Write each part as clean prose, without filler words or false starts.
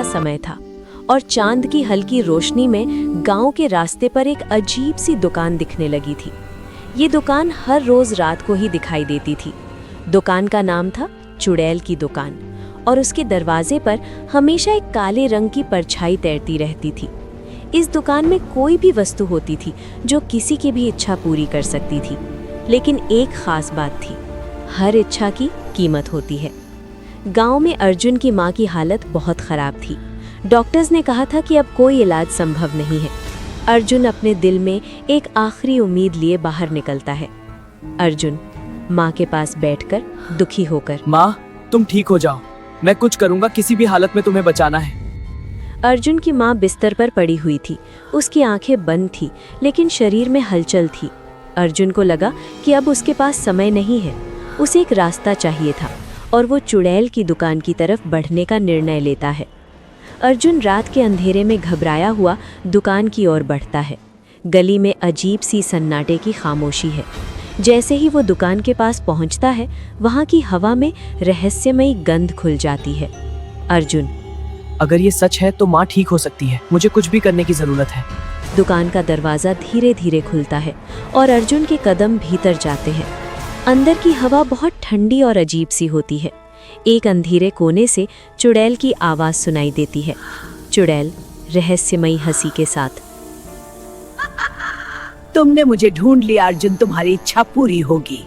समय था और चांद की हल्की रोशनी में गांव के रास्ते पर एक अजीब सी दुकान दिखने लगी थी। ये दुकान हर रोज रात को ही दिखाई देती थी। दुकान का नाम था चुड़ैल की दुकान और उसके दरवाजे पर हमेशा एक काले रंग की परछाई तैरती रहती थी। इस दुकान में कोई भी वस्तु होती थी जो किसी की भी इच्छा पूरी कर सकती थी, लेकिन एक खास बात थी, हर इच्छा की कीमत होती है। गांव में अर्जुन की मां की हालत बहुत खराब थी। डॉक्टर्स ने कहा था कि अब कोई इलाज संभव नहीं है। अर्जुन अपने दिल में एक आखिरी उम्मीद लिए बाहर निकलता है। अर्जुन मां के पास बैठकर दुखी होकर, मां, तुम ठीक हो जाओ, मैं कुछ करूंगा, किसी भी हालत में तुम्हें बचाना है। अर्जुन की मां बिस्तर पर पड़ी हुई थी। उसकी आंखें बंद थी, लेकिन शरीर में हलचल थी। अर्जुन को लगा कि अब उसके पास समय नहीं है, उसे एक रास्ता चाहिए था और वो चुड़ैल की दुकान की तरफ बढ़ने का निर्णय लेता है। अर्जुन रात के अंधेरे में घबराया हुआ दुकान की ओर बढ़ता है। गली में अजीब सी सन्नाटे की खामोशी है। जैसे ही वो दुकान के पास पहुंचता है, वहां की हवा में रहस्यमयी गंध खुल जाती है। अर्जुन, अगर ये सच है तो माँ ठीक हो सकती है, मुझे कुछ भी करने की जरूरत है। दुकान का दरवाजा धीरे धीरे खुलता है और अर्जुन के कदम भीतर जाते हैं। अंदर की हवा बहुत ठंडी और अजीब सी होती है। एक अंधेरे कोने से चुड़ैल की आवाज सुनाई देती है। चुड़ैल रहस्यमयी हंसी के साथ, तुमने मुझे ढूंढ लिया अर्जुन, तुम्हारी इच्छा पूरी होगी,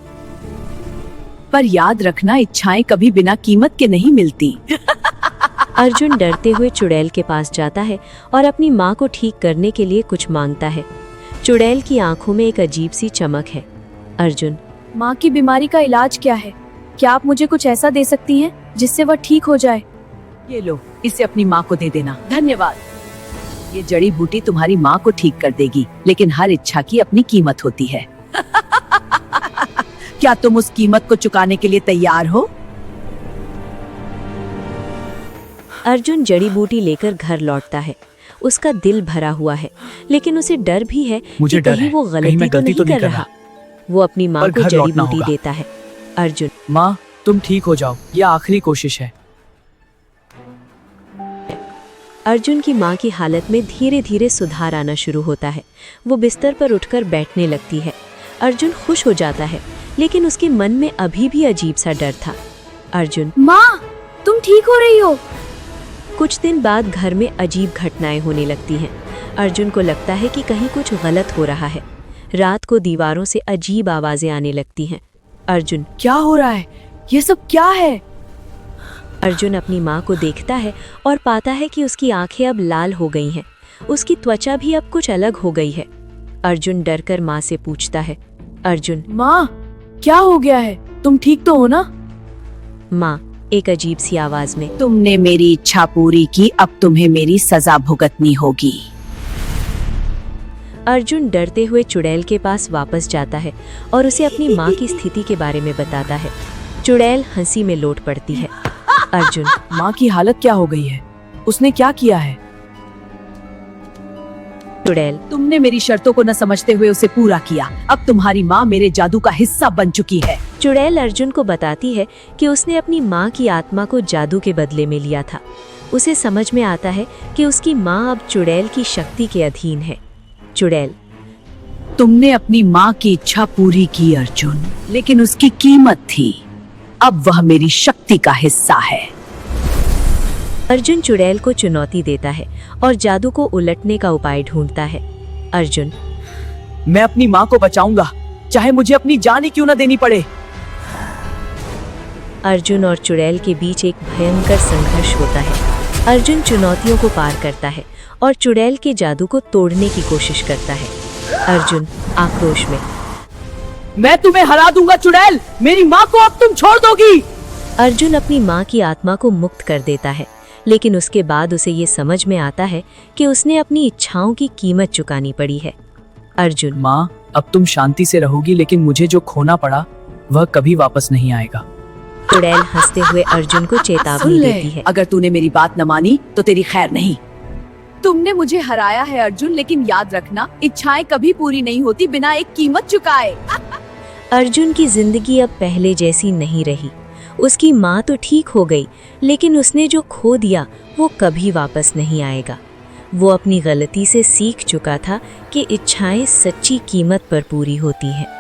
पर याद रखना इच्छाएं कभी बिना कीमत के नहीं मिलती। अर्जुन डरते हुए चुड़ैल के पास जाता है और अपनी माँ को ठीक करने के लिए कुछ मांगता है। चुड़ैल की आंखों में एक अजीब सी चमक है। अर्जुन, माँ की बीमारी का इलाज क्या है? क्या आप मुझे कुछ ऐसा दे सकती हैं जिससे वह ठीक हो जाए? ये लो, इसे अपनी माँ को दे देना। धन्यवाद। ये जड़ी बूटी तुम्हारी माँ को ठीक कर देगी, लेकिन हर इच्छा की अपनी कीमत होती है। क्या तुम उस कीमत को चुकाने के लिए तैयार हो? अर्जुन जड़ी बूटी लेकर घर लौटता है। उसका दिल भरा हुआ है, लेकिन उसे डर भी है कि कहीं वो गलती तो नहीं कर रहा। वो अपनी माँ को जड़ी बूटी देता है। अर्जुन, माँ, तुम ठीक हो जाओ, ये आखिरी कोशिश है। अर्जुन की माँ की हालत में धीरे धीरे सुधार आना शुरू होता है। वो बिस्तर पर उठकर बैठने लगती है। अर्जुन खुश हो जाता है, लेकिन उसके मन में अभी भी अजीब सा डर था। अर्जुन, माँ, तुम ठीक हो रही हो? कुछ दिन बाद घर में अजीब घटनाएं होने लगती हैं। अर्जुन को लगता है कि कहीं कुछ गलत हो रहा है। रात को दीवारों से अजीब आवाजें आने लगती हैं। अर्जुन, क्या हो रहा है? ये सब क्या है? अर्जुन अपनी माँ को देखता है और पाता है कि उसकी आंखें अब लाल हो गई हैं। उसकी त्वचा भी अब कुछ अलग हो गई है। अर्जुन डरकर माँ से पूछता है। अर्जुन, माँ, क्या हो गया है? तुम ठीक तो हो ना? माँ एक अजीब सी आवाज में, तुमने मेरी इच्छा पूरी की, अब तुम्हें मेरी सजा भुगतनी होगी। अर्जुन डरते हुए चुड़ैल के पास वापस जाता है और उसे अपनी माँ की स्थिति के बारे में बताता है। चुड़ैल हंसी में लोट पड़ती है। अर्जुन, माँ की हालत क्या हो गई है? उसने क्या किया है? चुड़ैल, तुमने मेरी शर्तों को न समझते हुए उसे पूरा किया। अब तुम्हारी माँ मेरे जादू का हिस्सा बन चुकी है। चुड़ैल अर्जुन को बताती है कि उसने अपनी माँ की आत्मा को जादू के बदले में लिया था। उसे समझ में आता है कि उसकी माँ अब चुड़ैल की शक्ति के अधीन है। चुड़ैल, तुमने अपनी माँ की इच्छा पूरी की अर्जुन, लेकिन उसकी कीमत थी। अब वह मेरी शक्ति का हिस्सा है। अर्जुन चुड़ैल को चुनौती देता है और जादू को उलटने का उपाय ढूंढता है। अर्जुन, मैं अपनी माँ को बचाऊंगा, चाहे मुझे अपनी जान ही क्यों न देनी पड़े। अर्जुन और चुड़ैल के बीच एक भयंकर संघर्ष होता है। अर्जुन चुनौतियों को पार करता है और चुड़ैल के जादू को तोड़ने की कोशिश करता है। अर्जुन आक्रोश में, मैं तुम्हें हरा दूंगा चुड़ैल, मेरी माँ को अब तुम छोड़ दोगी। अर्जुन अपनी माँ की आत्मा को मुक्त कर देता है, लेकिन उसके बाद उसे ये समझ में आता है कि उसने अपनी इच्छाओं की कीमत चुकानी पड़ी है। अर्जुन, माँ, अब तुम शांति से रहोगी, लेकिन मुझे जो खोना पड़ा वह कभी वापस नहीं आएगा। चुड़ैल हंसते हुए अर्जुन को चेतावनी देती है। अगर तूने मेरी बात न मानी तो तेरी खैर नहीं। तुमने मुझे हराया है अर्जुन, लेकिन याद रखना इच्छाएं कभी पूरी नहीं होती बिना एक कीमत चुकाए। अर्जुन की जिंदगी अब पहले जैसी नहीं रही। उसकी माँ तो ठीक हो गई, लेकिन उसने जो खो दिया वो कभी वापस नहीं आएगा। वो अपनी गलती से सीख चुका था कि इच्छाएं सच्ची कीमत पर पूरी होती हैं।